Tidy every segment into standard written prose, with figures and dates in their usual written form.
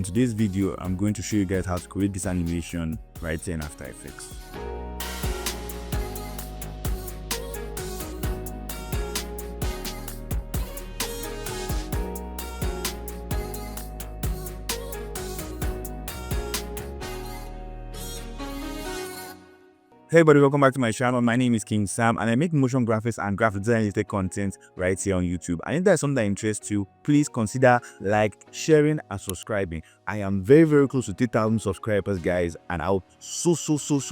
In today's video, I'm going to show you guys how to create this animation right here in After Effects. Hey everybody, welcome back to my channel. My name is King Sam and I make motion graphics and graphic design related content right here on YouTube. And if there's something that interests you, please consider sharing and subscribing. I am very close to 3,000 subscribers, guys, and I would so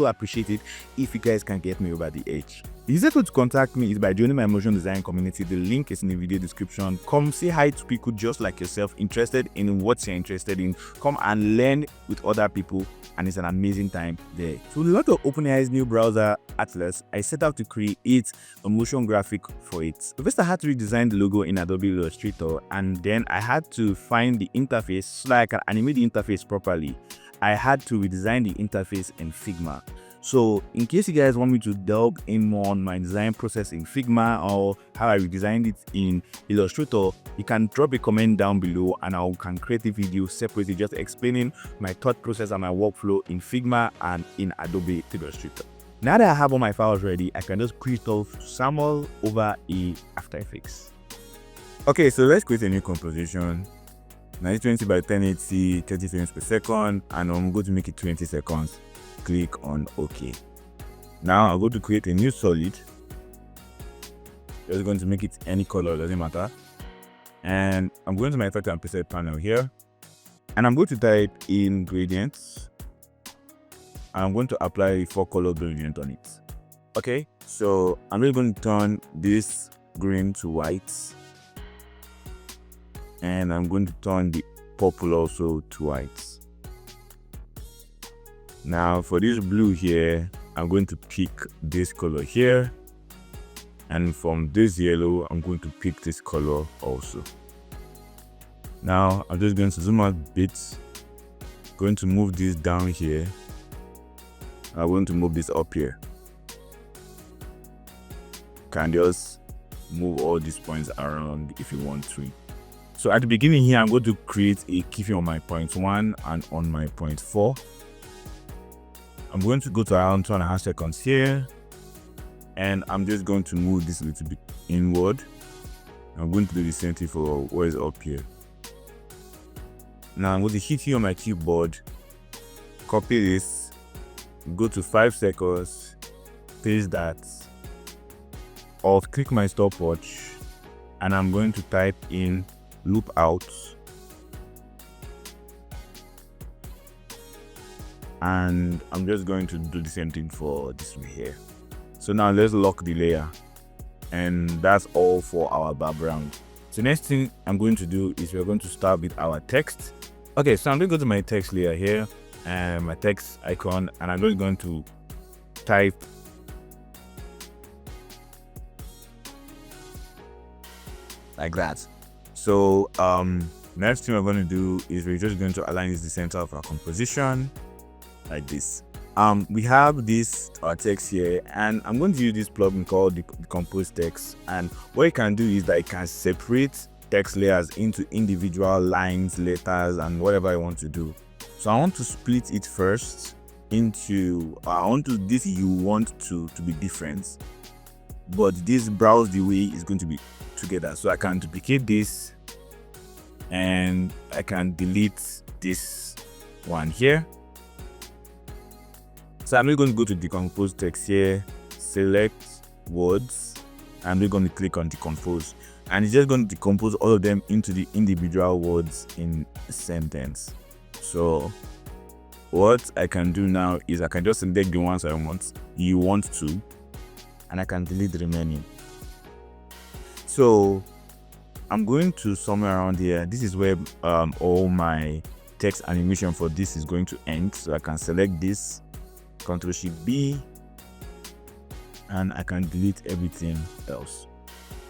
appreciate it if you guys can get me over the edge. The easiest way to contact me is by joining my motion design community. The link is in the video description. Come say hi to people just like yourself, interested in what you're interested in. Come and learn with other people, and it's an amazing time there. So with a lot of OpenAI's new browser, Atlas, I set out to create a motion graphic for it. So first I had to redesign the logo in Adobe Illustrator, and then I had to find the interface so that I can animate the interface properly. I had to redesign the interface in Figma. So in case you guys want me to delve in more on my design process in Figma or how I redesigned it in Illustrator, you can drop a comment down below and I can create a video separately just explaining my thought process and my workflow in Figma and in Adobe Illustrator. Now that I have all my files ready, I can just create off SAML over in After Effects. Okay, so let's create a new composition. 1920 by 1080, 30 frames per second, and I'm going to make it 20 seconds. Click on OK. Now I'm going to create a new solid. Just going to make it any color, doesn't matter. And I'm going to my effect and preset panel here, and I'm going to type in gradients. I'm going to apply a 4-color gradient on it. Okay, so I'm really going to turn this green to white, and I'm going to turn the purple also to white. Now for this blue here, I'm going to pick this color here, and from this yellow, I'm going to pick this color also. Now I'm just going to zoom out a bit, going to move this down here. I'm going to move this up here. Can just move all these points around if you want to. So at the beginning here, I'm going to create a keyframe on my point 1 and on my point 4. I'm going to go to around 2.5 seconds here, and I'm just going to move this a little bit inward. I'm going to do the same thing for what is up here. Now I'm going to hit here on my keyboard, copy this, go to 5 seconds, paste that, alt click my stopwatch, and I'm going to type in loop out. And I'm just going to do the same thing for this one here. So now let's lock the layer, and that's all for our background. So next thing I'm going to do is we're going to start with our text. Okay, so I'm going to go to my text layer here and my text icon, and I'm just going to type like that. So next thing we're going to do is we're just going to align this to the center of our composition like this. We have this text here, and I'm going to use this plugin called the Compose Text. And what you can do is that you can separate text layers into individual lines, letters, and whatever you want to do. So I want to split it first into this you want to be different, but this browse the way is going to be together. So I can duplicate this and I can delete this one here. So I'm going to go to decompose text here, select words, and we're going to click on decompose, and it's just going to decompose all of them into the individual words in a sentence. So what I can do now is I can just select the ones you want to, and I can delete the remaining. So I'm going to somewhere around here. This is where all my text animation for this is going to end. So I can select this, Ctrl+Shift+B, and I can delete everything else.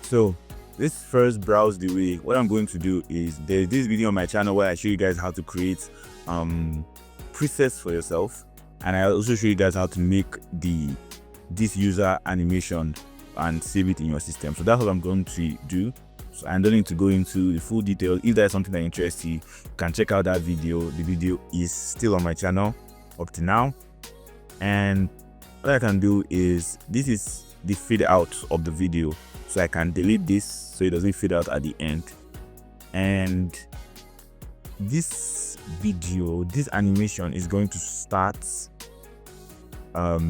So this first browse the way, what I'm going to do is there's this video on my channel where I show you guys how to create presets for yourself, and I also show you guys how to make this user animation and save it in your system. So that's what I'm going to do. So I don't need to go into the full detail. If there's something that interests you, you can check out that video. The video is still on my channel up to now. And what I can do is, this is the fade out of the video, so I can delete this so it doesn't fade out at the end. And this video, this animation is going to start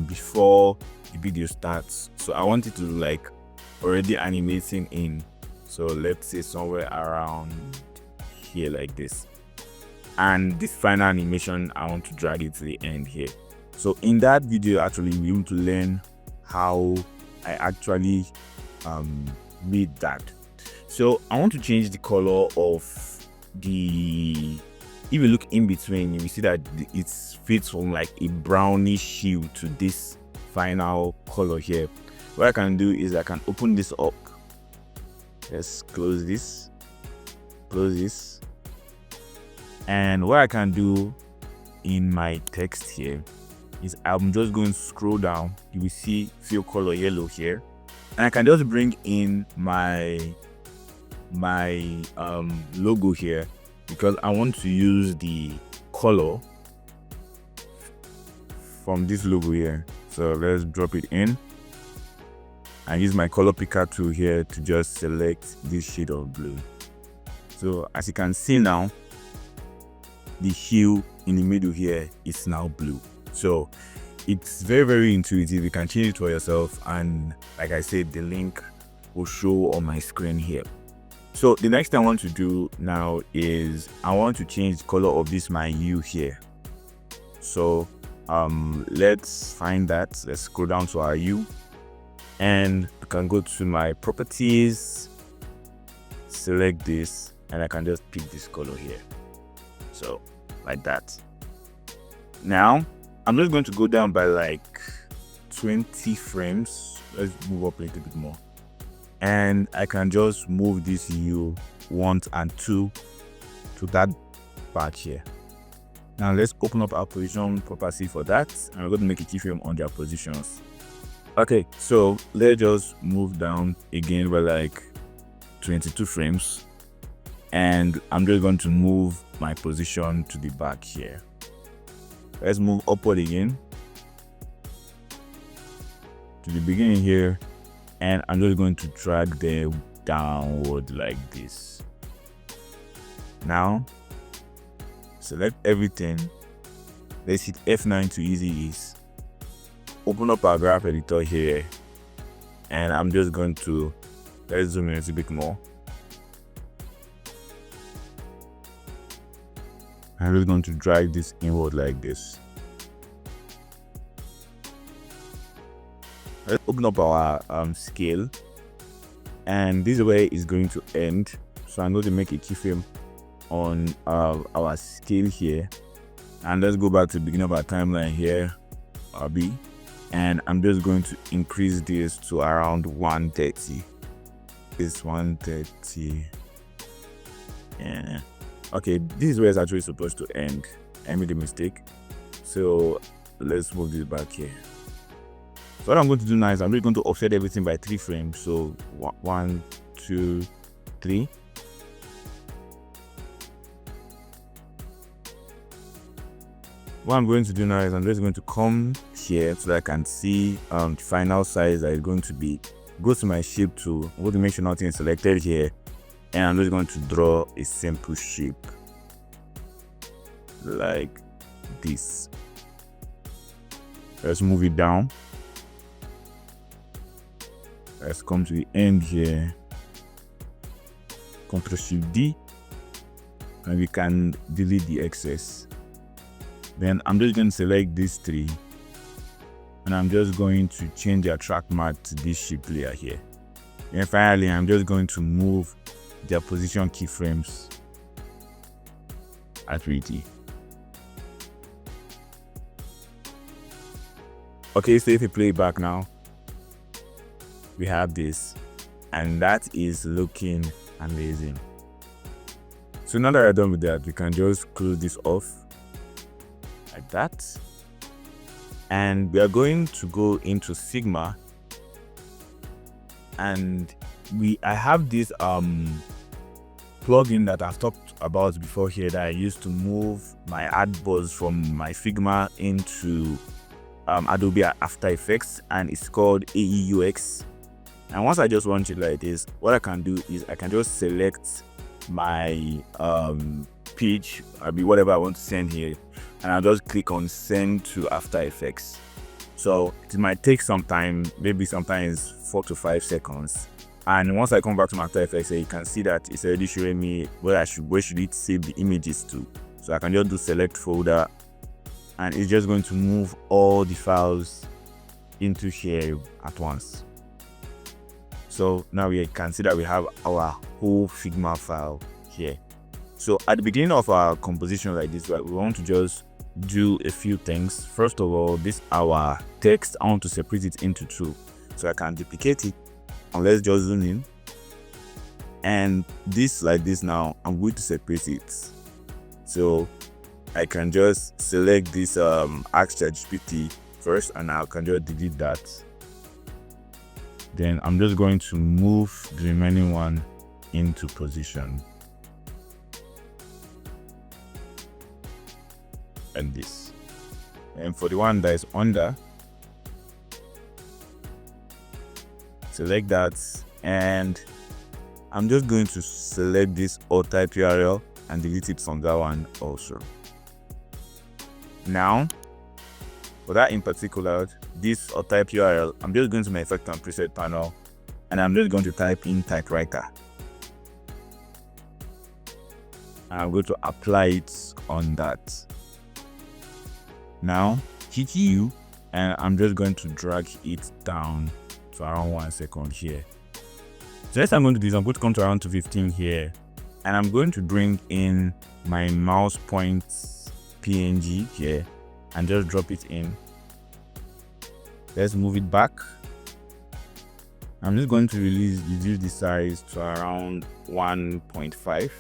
before the video starts. So I want it to like already animating in, so let's say somewhere around here like this. And this final animation, I want to drag it to the end here. So in that video, actually we want to learn how I actually made that. So I want to change the color of the, if you look in between, you will see that it fits from like a brownish hue to this final color here. What I can do is I can open this up. Let's close this, and what I can do in my text here is I'm just going to scroll down. You will see fill color yellow here, and I can just bring in my logo here, because I want to use the color from this logo here. So let's drop it in and use my color picker tool here to just select this shade of blue. So as you can see now, the hue in the middle here is now blue. So it's very, very intuitive. You can change it for yourself, and like I said, the link will show on my screen here. So the next thing I want to do now is I want to change the color of this my hue here. So let's find that. Let's scroll down to our hue, and I can go to my properties, select this, and I can just pick this color here. So like that. Now I'm just going to go down by like 20 frames. Let's move up a little bit more, and I can just move this hue 1 and 2 to that part here. Now let's open up our position property for that, and we're going to make a keyframe on their positions. Okay, so let's just move down again by like 22 frames, and I'm just going to move my position to the back here. Let's move upward again to the beginning here, and I'm just going to drag them downward like this. Now select everything. Let's hit F9 to easy ease. Open up our graph editor here, and I'm just going to, let's zoom in a little bit more. I'm just going to drag this inward like this. Let's open up our scale, and this way is going to end. So I'm going to make a keyframe on our scale here, and let's go back to the beginning of our timeline here, RB, and I'm just going to increase this to around 130. It's 130. Yeah. Okay, this is where it's actually supposed to end. I made a mistake, so let's move this back here. So what I'm going to do now is I'm just going to offset everything by 3 frames. So 1, 2, 3. What I'm going to do now is I'm just going to come here so that I can see the final size that is going to be. Go to my shape tool. I'm going to make sure nothing is selected here, and I'm just going to draw a simple shape like this. Let's move it down. Let's come to the end here. Ctrl+Shift+D, and we can delete the excess. Then I'm just going to select these 3, and I'm just going to change the track matte to this shape layer here. And finally, I'm just going to move their position keyframes at 3D. Okay, so if you play it back now, we have this, and that is looking amazing. So now that we're done with that, we can just close this off like that, and we are going to go into Figma, and I have this plugin that I've talked about before here that I used to move my adboards from my Figma into Adobe After Effects, and it's called AEUX. And once I just launch it like this, what I can do is I can just select my page, whatever I want to send here, and I'll just click on send to After Effects. So it might take some time, maybe sometimes 4 to 5 seconds. And once I come back to my After Effects, you can see that it's already showing me where should it save the images to. So I can just do select folder, and it's just going to move all the files into here at once. So now we can see that we have our whole Figma file here. So at the beginning of our composition like this, right, we want to just do a few things. First of all, this our text, I want to separate it into two. So I can duplicate it, and let's just zoom in. And this like this now, I'm going to separate it. So I can just select this ask ChatGPT first, and I can just delete that. Then I'm just going to move the remaining one into position. And this. And for the one that is under, select that, and I'm just going to select this alt type URL and delete it from that one also. Now, for that in particular, this alt type URL, I'm just going to my effect and preset panel, and I'm just going to type in typewriter. And I'm going to apply it on that. Now, hit U, and I'm just going to drag it down to around 1 second here. So next I'm going to do is I'm going to come to around 215 here, and I'm going to bring in my mouse points PNG here and just drop it in. Let's move it back. I'm just going to reduce the size to around 1.5.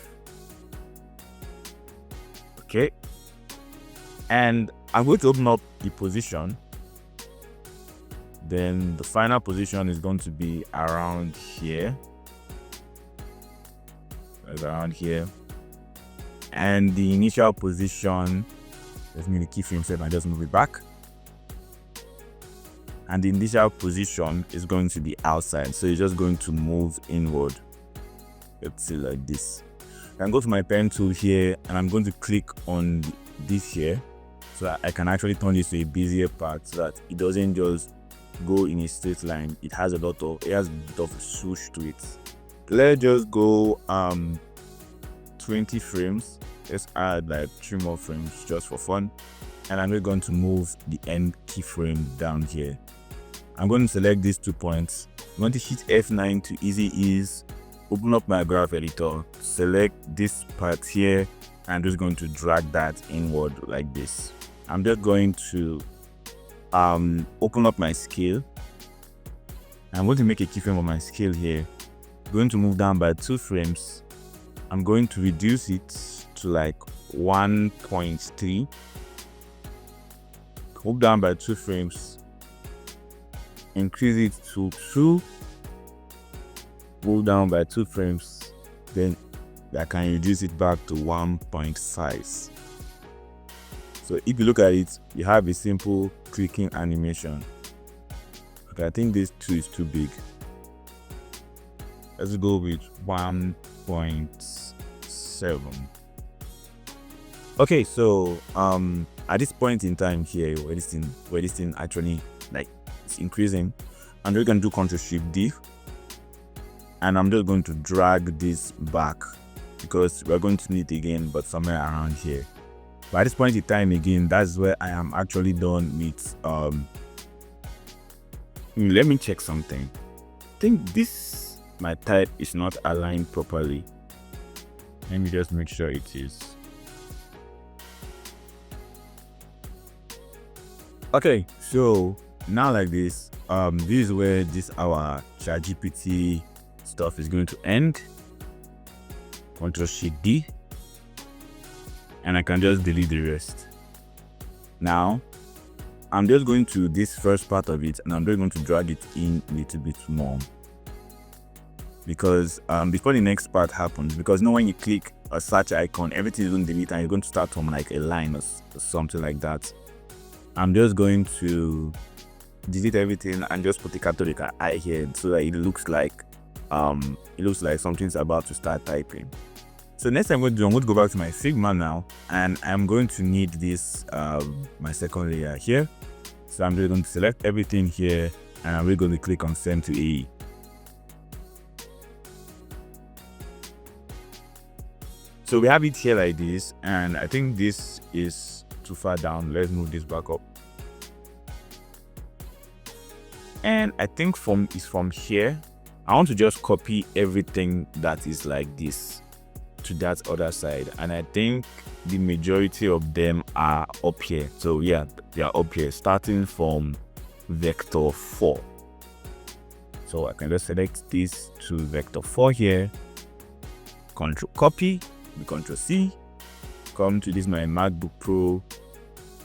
Okay. And I'm going to open up the position. Then the final position is going to be around here. That's around here. And the initial position, let me the keyframe set and just move it back. And the initial position is going to be outside, so it's just going to move inward. Let's see, like this. I can go to my pen tool here, and I'm going to click on this here, so that I can actually turn this to a busier part, so that it doesn't just go in a straight line. It has a bit of swoosh to it. Let's just go 20 frames. Let's add like 3 more frames just for fun, and I'm just going to move the end keyframe down here. I'm going to select these 2 points. I'm going to hit F9 to easy ease, open up my graph editor, select this part here, and I'm just going to drag that inward like this. I'm just going to open up my scale. I'm going to make a keyframe of my scale here. I'm going to move down by 2 frames. I'm going to reduce it to like 1.3. Move down by 2 frames. Increase it to 2. Move down by 2 frames. Then I can reduce it back to 1.5. So if you look at it, you have a simple clicking animation. Okay, I think this 2 is too big. Let's go with 1.7. Okay, so at this point in time here, where this thing actually like it's increasing, I'm just going to do Ctrl+Shift+D, and I'm just going to drag this back because we're going to need it again, but somewhere around here. But at this point in time again, that's where I am actually done with let me check something. I think my type is not aligned properly. Let me just make sure it is. Okay, so now like this, this is where our ChatGPT stuff is going to end. Ctrl+Shift+D, and I can just delete the rest. Now I'm just going to this first part of it, and I'm just going to drag it in a little bit more. because before the next part happens, because now when you click a search icon, everything is going to delete and you're going to start from like a line or something like that. I'm just going to delete everything and just put a catholic eye here so that it looks like something's about to start typing. So next I'm going to go back to my Figma now, and I'm going to need this my second layer here. So I'm just going to select everything here, and I'm really going to click on send to AE. So we have it here like this, and I think this is too far down. Let's move this back up. And I think from here, I want to just copy everything that is like this to that other side, and I think the majority of them are up here. So yeah, they are up here, starting from vector 4. So I can just select this to vector 4 here, control copy, control C, come to this my MacBook Pro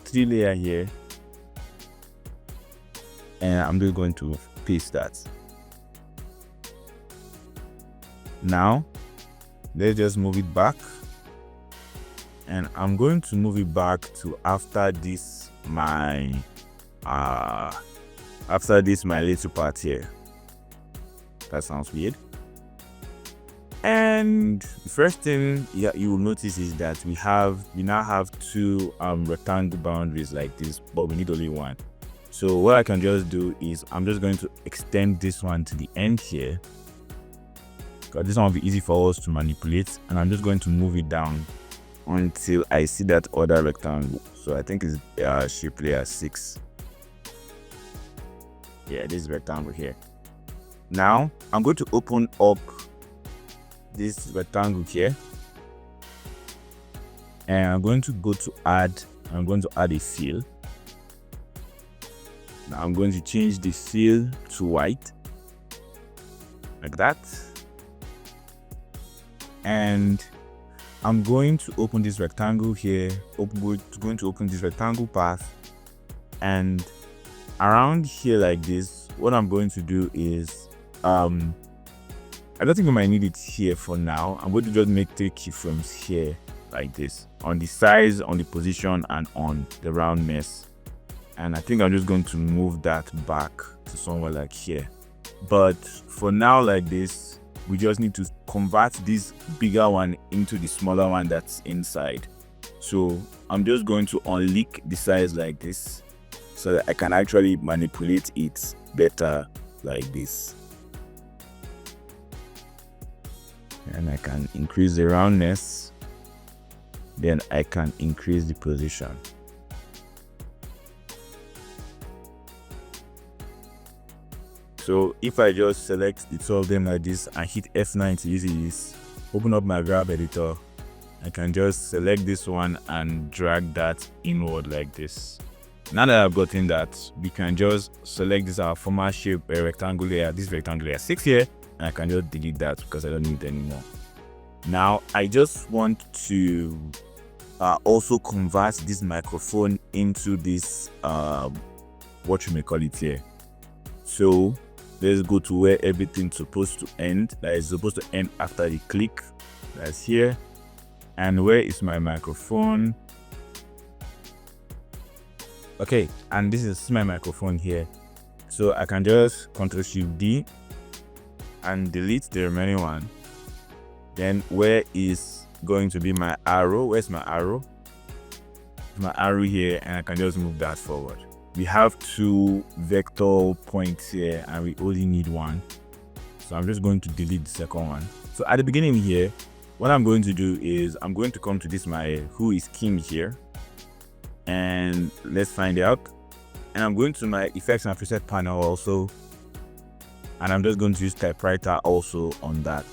3 layer here, and I'm just going to paste that. Now let's just move it back, and I'm going to move it back to after this my little part here. That sounds weird. And the first thing you will notice is that we now have two rectangle boundaries like this, but we need only one. So what I can just do is I'm just going to extend this one to the end here, because this one will be easy for us to manipulate, and I'm just going to move it down until I see that other rectangle. So I think it's shape layer 6. Yeah, this rectangle here. Now I'm going to open up this rectangle here, and I'm going to add a fill. Now I'm going to change the fill to white like that, and I'm going to open this rectangle here. Going to open this rectangle path, and around here like this, what I'm going to do is I don't think we might need it here for now. I'm going to just make 3 keyframes here like this, on the size, on the position, and on the roundness. And I think I'm just going to move that back to somewhere like here. But for now like this, we just need to convert this bigger one into the smaller one that's inside. So I'm just going to unleak the size like this so that I can actually manipulate it better like this. And I can increase the roundness, then I can increase the position. So if I just select the 2 of them like this and hit F9 to use this, open up my graph editor, I can just select this one and drag that inward like this. Now that I've gotten that, we can just select this our former shape rectangle layer, this rectangle layer 6 here, and I can just delete that because I don't need it anymore. Now I just want to also convert this microphone into this what you may call it here. So let's go to where everything's supposed to end. That is supposed to end after the click. That's here. And where is my microphone? Okay, and this is my microphone here. So I can just Ctrl+Shift+D and delete the remaining one. Then where is going to be my arrow? Where's my arrow? My arrow here, and I can just move that forward. We have 2 vector points here and we only need 1. So I'm just going to delete the second one. So at the beginning here, what I'm going to do is I'm going to come to this my 𝗁𝗁𝗵 here, and let's find out. And I'm going to my effects and preset panel also, and I'm just going to use typewriter also on that.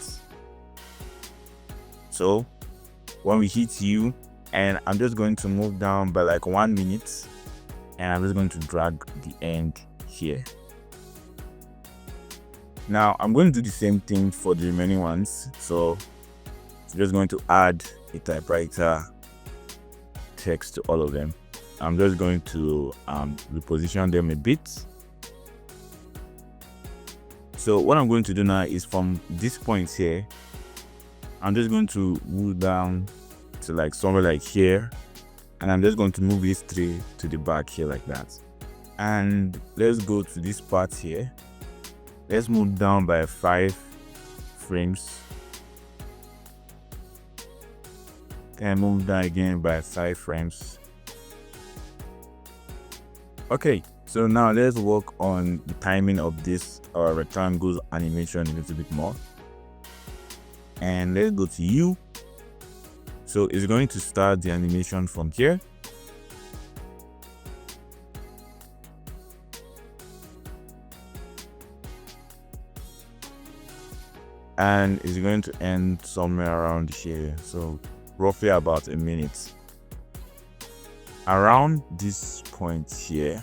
So when we hit U, and I'm just going to move down by like 1 minute, and I'm just going to drag the end here. Now I'm going to do the same thing for the remaining ones. So I'm just going to add a typewriter text to all of them. I'm just going to reposition them a bit So what I'm going to do now is from this point here, I'm just going to move down to like somewhere like here, and I'm just going to move this tree to the back here like that. And let's go to this part here. Let's move down by 5 frames. Then move down again by 5 frames. Okay, so now let's work on the timing of this rectangle animation a little bit more. And let's go to U. So it's going to start the animation from here. And it's going to end somewhere around here. So roughly about a minute. Around this point here,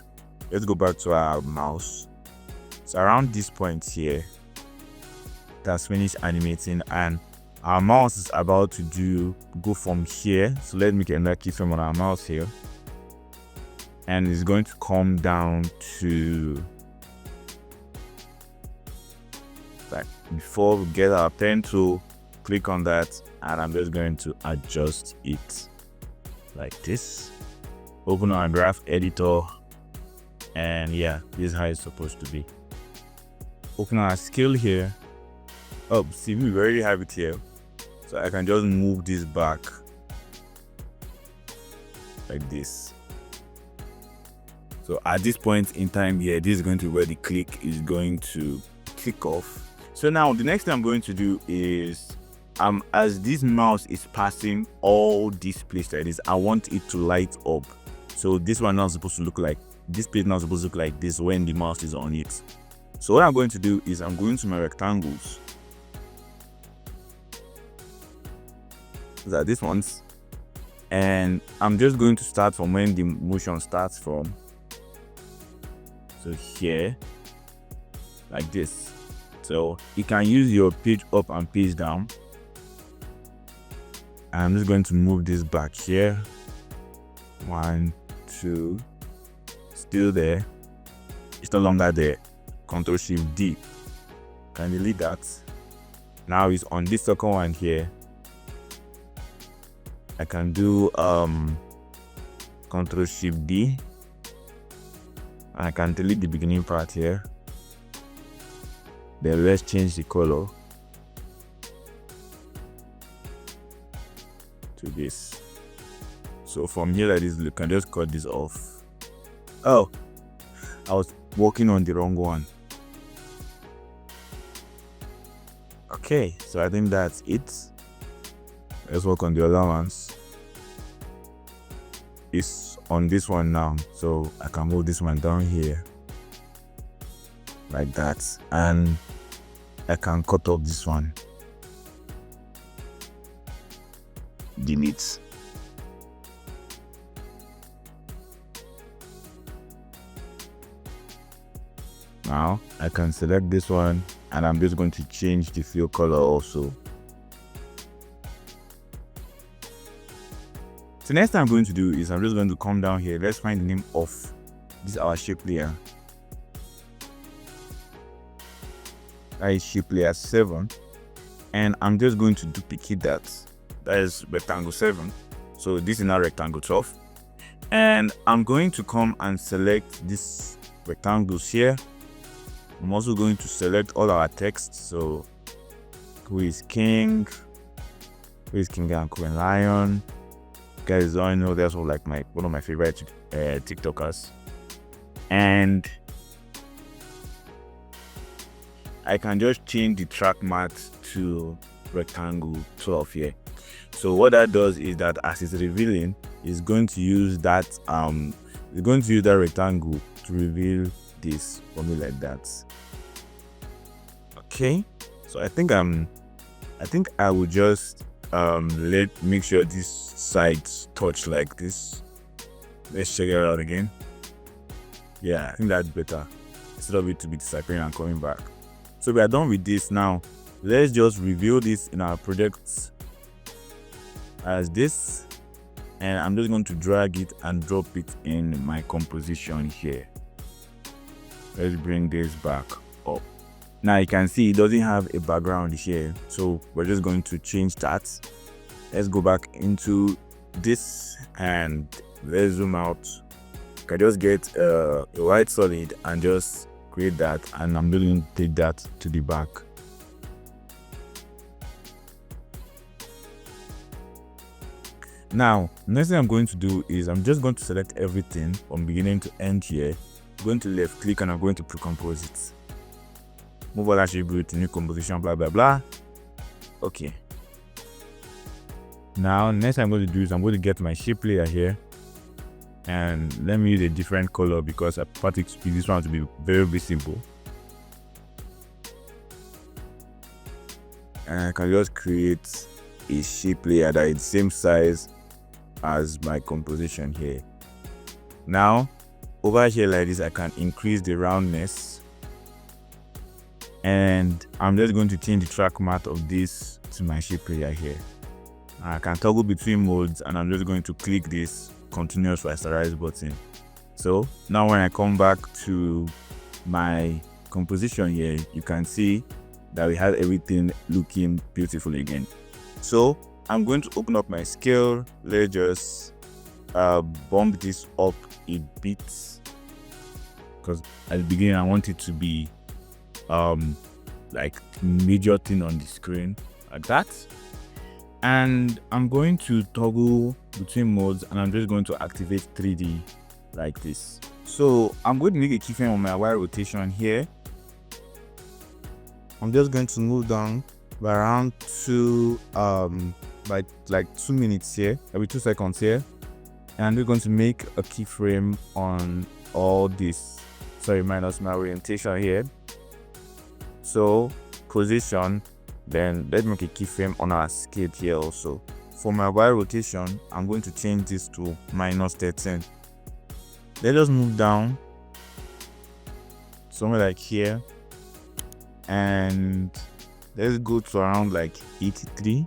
let's go back to our mouse. So around this point here, that's finished animating, and our mouse is about to go from here. So let me get another keyframe on our mouse here, and it's going to come down to like before we get our pen tool. Click on that, and I'm just going to adjust it like this. Open our graph editor, and yeah, this is how it's supposed to be. Open our scale here. Oh, see, we already have it here, so I can just move this back like this. So at this point in time here, this is going to be where the click is going to click off. So now the next thing I'm going to do is as this mouse is passing all these places like this, I want it to light up. So this one now is supposed to look like this page now is supposed to look like this when the mouse is on it. So what I'm going to do is I'm going to my rectangles. These are these ones, and I'm just going to start from when the motion starts from. So here, like this. So you can use your page up and page down. I'm just going to move this back here. 1, 2, still there. It's no longer there. Ctrl+Shift+D. Can delete that. Now it's on this second one here. I can do Ctrl+Shift+D. And I can delete the beginning part here. Then let's change the color to this. So from here like this, you can just cut this off. Oh, I was working on the wrong one. Okay, so I think that's it. Let's work on the other ones. It's on this one now, so I can move this one down here like that, and I can cut off this one. Delete. Now I can select this one, and I'm just going to change the fill color also. So next thing I'm going to do is I'm just going to come down here. Let's find the name of this our shape layer. That is shape layer 7, and I'm just going to duplicate that. That is rectangle 7. So this is now rectangle 12, and I'm going to come and select these rectangles here. I'm also going to select all our text. So who is king and queen lion. Guys, I know that's like one of my favorite TikTokers, and I can just change the track mat to rectangle 12 here. So what that does is that as it's revealing, it's going to use that rectangle to reveal this for me like that. Okay, so I think I will just make sure these sides touch like this. Let's check it out again. Yeah, I think that's better, instead of it to be disappearing and coming back. So we are done with this. Now let's just reveal this in our project as this, and I'm just going to drag it and drop it in my composition here. Let's bring this back up. Now you can see it doesn't have a background here, so we're just going to change that. Let's go back into this and let's zoom out. I can just get a white solid and just create that, and I'm just going to take that to the back. Now, next thing I'm going to do is I'm just going to select everything from beginning to end here. I'm going to left click and I'm going to pre-compose it. Move all attribute, new composition, blah blah blah. Okay. Now, next I'm going to do is I'm going to get my shape layer here, and let me use a different color because I prefer this one to be very visible. And I can just create a shape layer that is the same size as my composition here. Now, over here like this, I can increase the roundness, and I'm just going to change the track matte of this to my shape layer here. I can toggle between modes, and I'm just going to click this continuous rasterize button. So now when I come back to my composition here, you can see that we have everything looking beautiful again. So I'm going to open up my scale. Let's just bump this up a bit, because at the beginning I want it to be like major thing on the screen like that. And I'm going to toggle between modes, and I'm just going to activate 3D like this. So I'm going to make a keyframe on my Y rotation here. I'm just going to move down by around by like 2 minutes here, every 2 seconds here, and we're going to make a keyframe on all this. Sorry, minus my orientation here. So position, then let's make a keyframe on our scale here also. For my Y rotation, I'm going to change this to -13. Let us move down somewhere like here, and let's go to around like 83.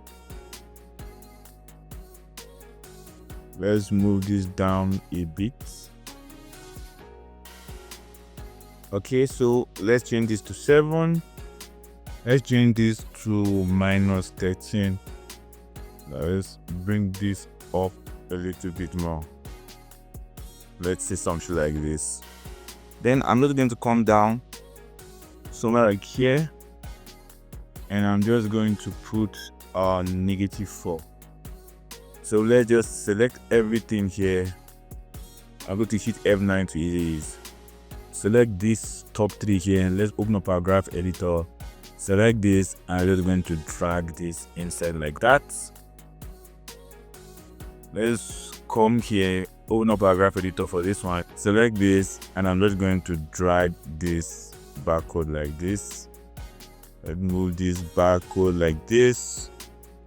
Let's move this down a bit. Okay, so let's change this to 7. Let's change this to -13. Let's bring this up a little bit more. Let's say something like this. Then I'm just going to come down somewhere like here, and I'm just going to put -4. So let's just select everything here. I'm going to hit F9 to erase. Select this top 3 here. Let's open up our graph editor. Select this, and I'm just going to drag this inside like that. Let's come here, open up our graph editor for this one. Select this, and I'm just going to drag this barcode like this. Let's move this barcode like this.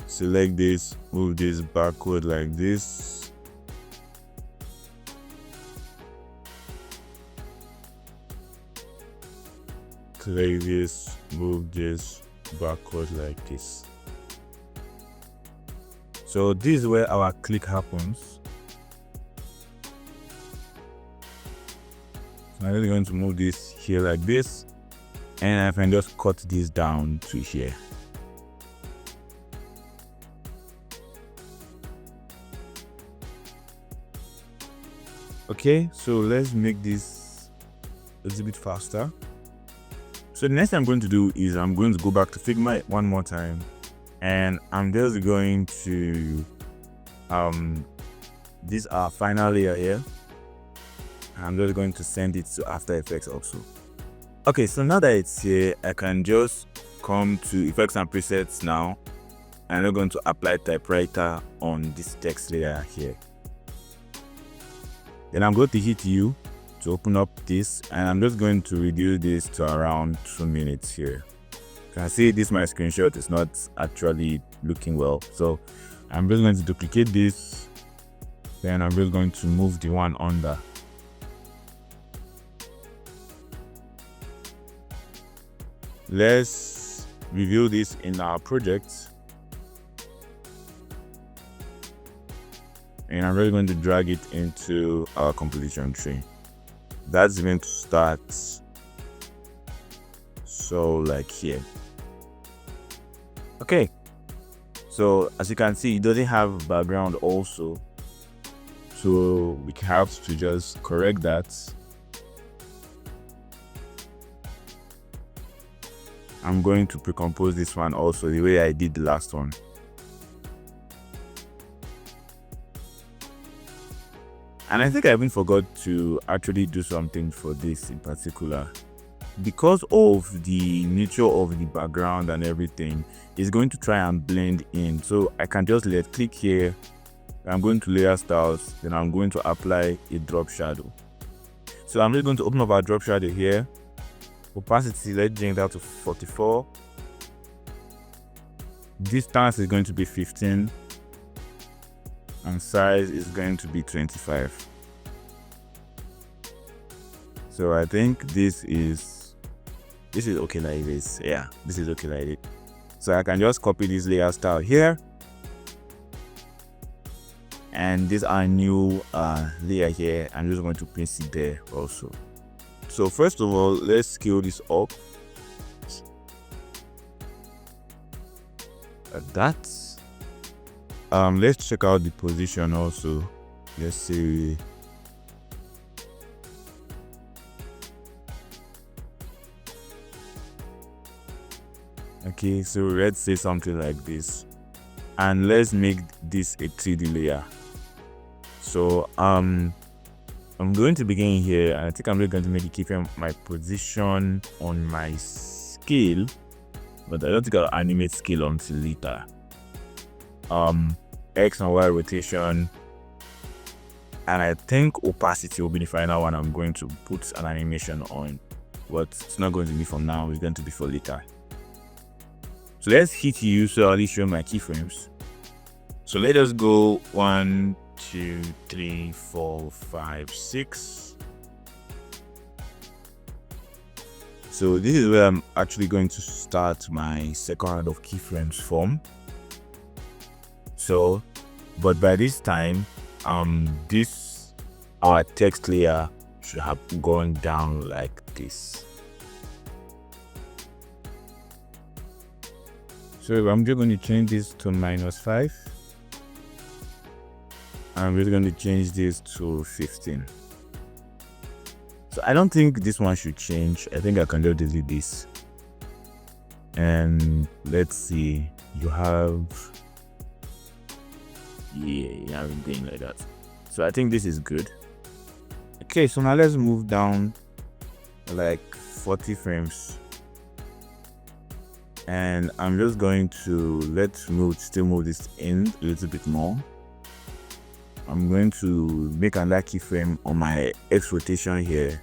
Select this, move this barcode like this. Select this, move this barcode like this. So this is where our click happens. So I'm just going to move this here like this, and I can just cut this down to here. Okay, so let's make this a little bit faster. So the next thing I'm going to do is I'm going to go back to Figma one more time, and I'm just going to this is our final layer here. I'm just going to send it to After Effects also. Okay, so now that it's here, I can just come to Effects and Presets now, and I'm going to apply typewriter on this text layer here. Then I'm going to hit U to open up this, and I'm just going to reduce this to around 2 minutes here. You can see this my screenshot is not actually looking well, so I'm just going to duplicate this, then I'm just going to move the one under. Let's review this in our project, and I'm really going to drag it into our composition tree. That's going to start So like here. Okay, so as you can see, it doesn't have background also, so we have to just correct that. I'm going to pre-compose this one also the way I did the last one. And I think I even forgot to actually do something for this in particular. Because of the nature of the background and everything, it's going to try and blend in. So I can just click here. I'm going to layer styles, then I'm going to apply a drop shadow. So I'm just going to open up our drop shadow here. Opacity, let's change that to 44. Distance is going to be 15. And size is going to be 25. So I think this is okay like this. Yeah, this is okay like it. So I can just copy this layer style here, and this our new layer here. I'm just going to paste it there also. So first of all, let's scale this up like that. Let's check out the position also. Let's see. Okay, so let's say something like this, and let's make this a 3D layer. So I'm going to begin here, and I think I'm really going to make it keep my position on my scale, but I don't think I'll animate scale until later. X and Y rotation, and I think opacity will be the final one I'm going to put an animation on, but it's not going to be for now, it's going to be for later. So let's hit U so I'll at least show my keyframes. So let us go 1, 2, 3, 4, 5, 6. So this is where I'm actually going to start my second round of keyframes from. So, but by this time, our text layer should have gone down like this. So I'm just going to change this to -5. I'm just going to change this to 15. So I don't think this one should change. I think I can just delete this. And let's see, you have everything like that. So I think this is good. Okay, so now let's move down like 40 frames. And I'm just going to still move this in a little bit more. I'm going to make another keyframe on my X rotation here.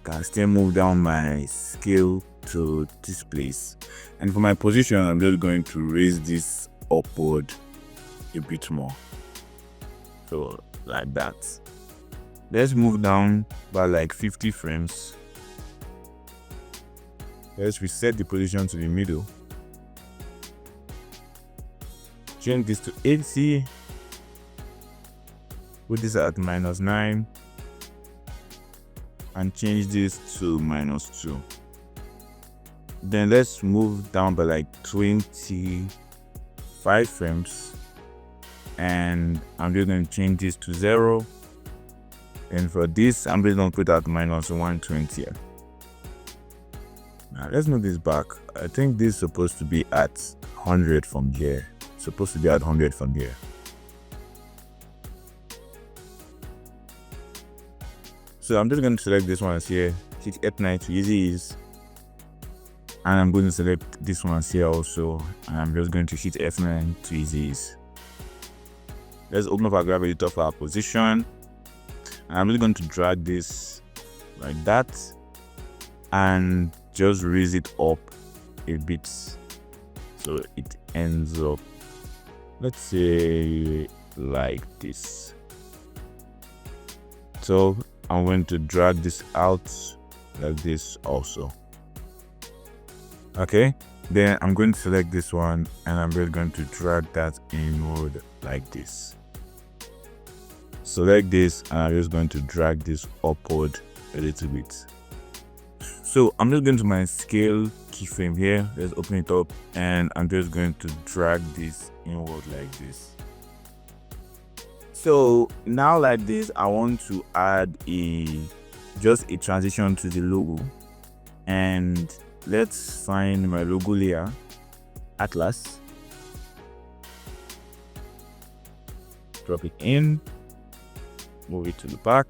Can still move down my scale to this place. And for my position, I'm just going to raise this upward a bit more. So like that. Let's move down by like 50 frames. Let's reset the position to the middle. Change this to 80. Put this at -9. And change this to -2. Then let's move down by like 25 frames. And I'm just going to change this to 0. And for this, I'm just going to put at -120. Now let's move this back. I think this is supposed to be at 100 from here. It's supposed to be at 100 from here. So I'm just going to select this one here, hit F9 to easy ease. And I'm going to select this one here also. And I'm just going to hit F9 to easy ease. Let's open up our graph editor for our position. And I'm just going to drag this like that. And just raise it up a bit so it ends up, let's say, like this. So I'm going to drag this out like this also. Okay, then I'm going to select this one and I'm just going to drag that inward like this. Select this and I'm just going to drag this upward a little bit. So I'm just going to my scale keyframe here. Let's open it up, and I'm just going to drag this inward like this. So now like this, I want to add just a transition to the logo, and let's find my logo layer, Atlas, drop it in, move it to the back,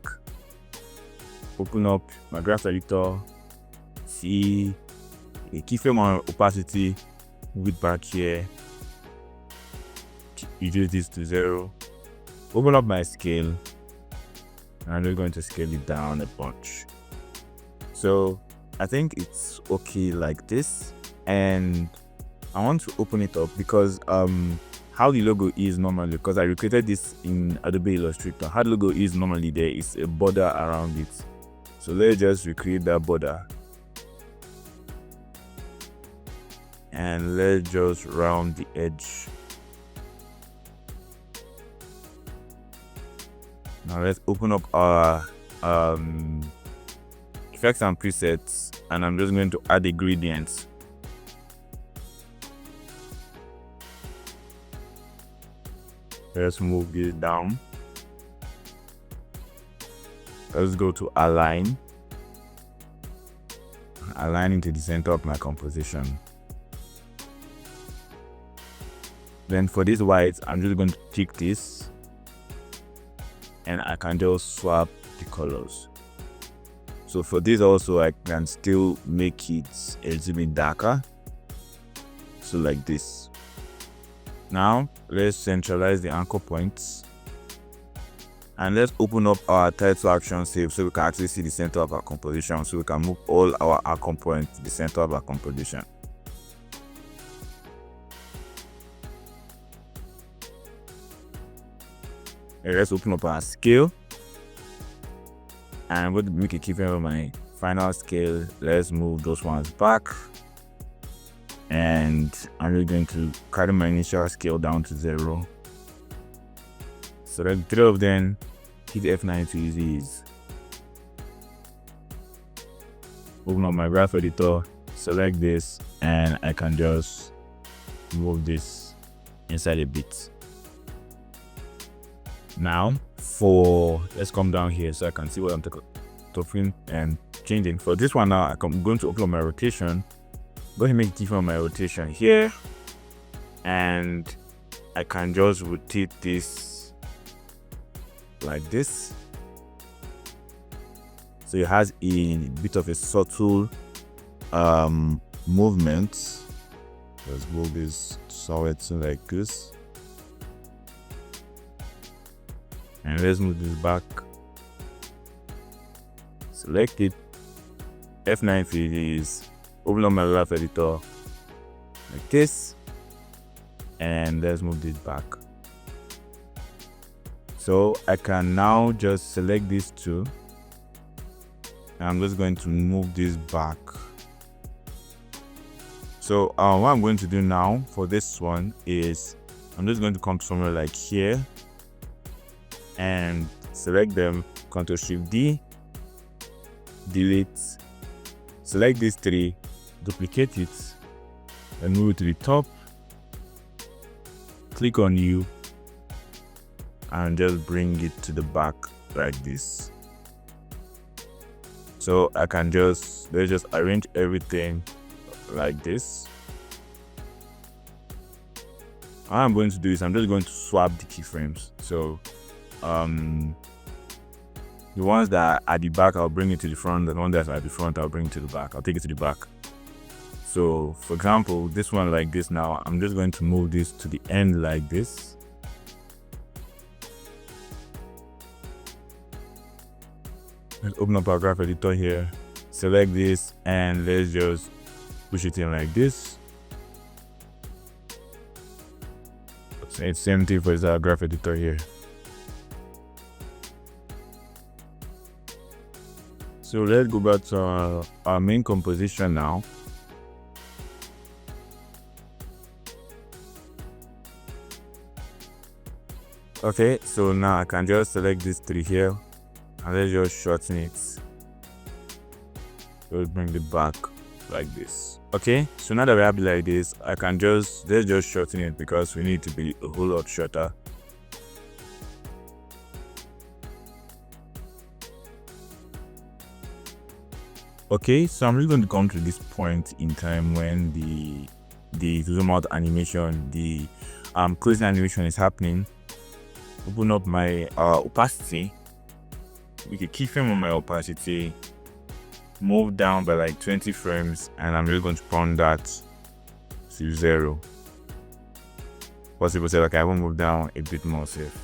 open up my graph editor, see a keyframe on opacity, move it back here, reduce this to 0, open up my scale, and I'm just going to scale it down a bunch. So I think it's okay like this, and I want to open it up because how the logo is normally, because I recreated this in Adobe Illustrator, how the logo is normally, there is a border around it. So let's just recreate that border, and let's just round the edge. Now let's open up our effects and presets, and I'm just going to add a gradient. Let's move this down. Let's go to align into the center of my composition. Then for this white, I'm just going to tick this, and I can just swap the colors. So for this also, I can still make it a little bit darker, so like this. Now let's centralize the anchor points, and let's open up our title action save so we can actually see the center of our composition, so we can move all our anchor points to the center of our composition. Let's open up our scale, and I'm going to make a keyframe of my final scale. Let's move those ones back, and I'm just going to carry my initial scale down to 0. Select 3 of them, hit F9 to use these. Open up my graph editor, select this, and I can just move this inside a bit. Now let's come down here so I can see what I'm talking and changing. For this one now, I'm going to open up my rotation. Go ahead and make a keyframe on my rotation here, and I can just rotate this like this, so it has a bit of a subtle movement. Let's move this solid to like this, and let's move this back, select it, F9 for this, open up my graph editor like this, and let's move this back. So I can now just select these two, and I'm just going to move this back. So what I'm going to do now for this one is I'm just going to come somewhere like here and select them, Ctrl+Shift+D, delete, select these 3, duplicate it, and move it to the top, click on U, and just bring it to the back like this. So I can let's just arrange everything like this. What I'm going to do is I'm just going to swap the keyframes. So the ones that are at the back, I'll bring it to the front, and the one that's at the front, I'll bring it to the back. I'll take it to the back. So for example, this one like this now, I'm just going to move this to the end like this. Let's open up our graph editor here, select this, and let's just push it in like this. It's same thing for our graph editor here. So let's go back to our main composition now. Okay, so now I can just select these 3 here, and let's just shorten it. Let's bring it back like this. Okay, so now that we have it like this, let's just shorten it because we need to be a whole lot shorter. Okay, so I'm really going to come to this point in time when the zoom out animation, the closing animation is happening. Open up my opacity, make a keyframe on my opacity, move down by like 20 frames, and I'm really going to pound that to 0. Possible say like I will move down a bit more safe.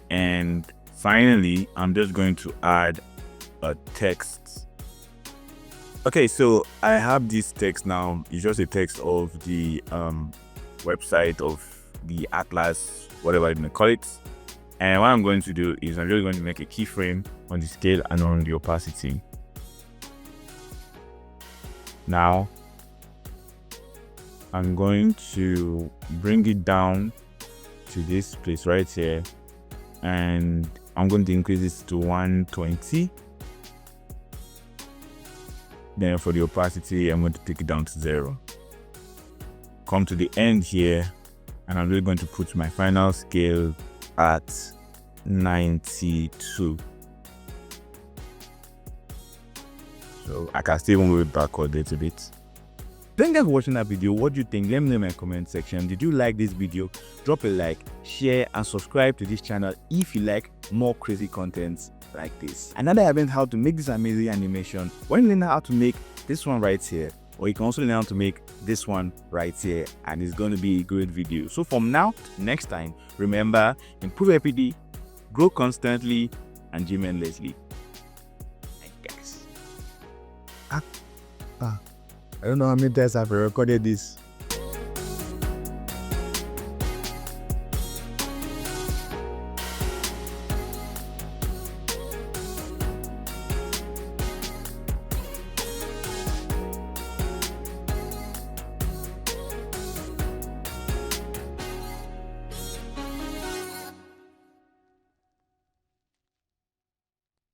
And finally, I'm just going to add a text. Okay, so I have this text now. It's just a text of the website of the atlas, whatever you may call it. And what I'm going to do is I'm just going to make a keyframe on the scale and on the opacity. Now I'm going to bring it down to this place right here, and I'm going to increase this to 120. Then for the opacity, I'm going to take it down to 0. Come to the end here, and I'm really going to put my final scale at 92. So I can still move it backward a little bit. Thank you guys for watching that video. What do you think? Let me know in my comment section. Did you like this video? Drop a like, share, and subscribe to this channel if you like more crazy content like this. And now that I've learned how to make this amazing animation, when you learn how to make this one right here, or you can also learn how to make this one right here, and it's going to be a great video. So from now to next time, remember, improve every day, grow constantly, and 𝗵𝗲𝗍𝗪𝗍. Guys. I don't know how many times I've recorded this.